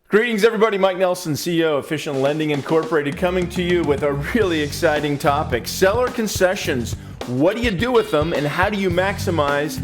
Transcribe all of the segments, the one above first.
Greetings, everybody. Mike Nelson, CEO of Efficient Lending Incorporated, coming to you with a really exciting topic. Seller concessions. What do you do with them, and how do you maximize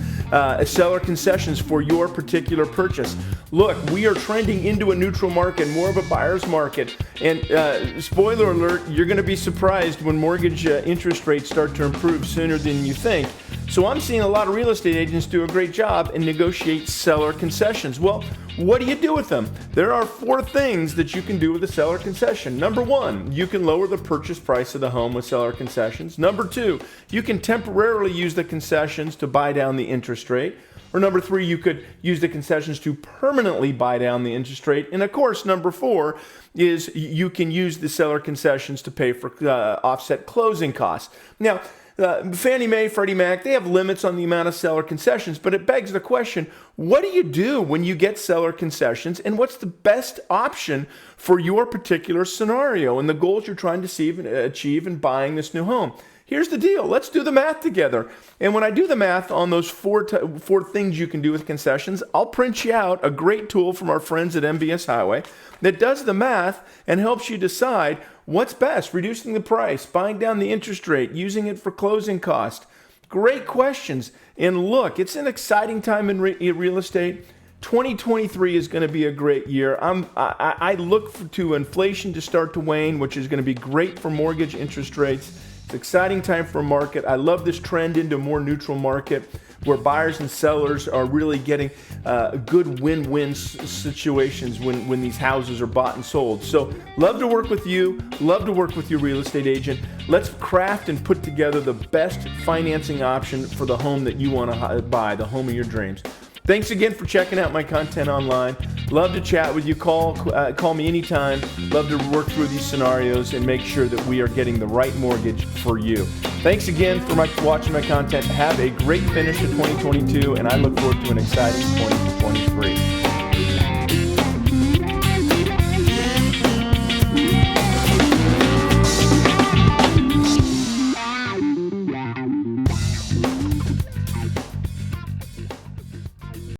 seller concessions for your particular purchase? Look, we are trending into a neutral market, more of a buyer's market. And spoiler alert, you're going to be surprised when mortgage interest rates start to improve sooner than you think. So I'm seeing a lot of real estate agents do a great job and negotiate seller concessions. Well, what do you do with them? There are 4 things that you can do with a seller concession. Number 1, you can lower the purchase price of the home with seller concessions. Number 2, you can temporarily use the concessions to buy down the interest rate. Or number 3, you could use the concessions to permanently buy down the interest rate. And of course, number 4 is you can use the seller concessions to pay for offset closing costs. Now, Fannie Mae, Freddie Mac, they have limits on the amount of seller concessions, but it begs the question, what do you do when you get seller concessions, and what's the best option for your particular scenario and the goals you're trying to achieve in buying this new home? Here's the deal. Let's do the math together. And when I do the math on those four things you can do with concessions, I'll print you out a great tool from our friends at MBS Highway that does the math and helps you decide what's best, reducing the price, buying down the interest rate, using it for closing cost. Great questions. And look, it's an exciting time in real estate. 2023 is going to be a great year. I look to inflation to start to wane, which is going to be great for mortgage interest rates. It's an exciting time for a market. I love this trend into a more neutral market where buyers and sellers are really getting good win-win situations when these houses are bought and sold. So love to work with you, love to work with your real estate agent. Let's craft and put together the best financing option for the home that you want to buy, the home of your dreams. Thanks again for checking out my content online. Love to chat with you. Call me anytime. Love to work through these scenarios and make sure that we are getting the right mortgage for you. Thanks again for watching my content. Have a great finish to 2022, and I look forward to an exciting 2023.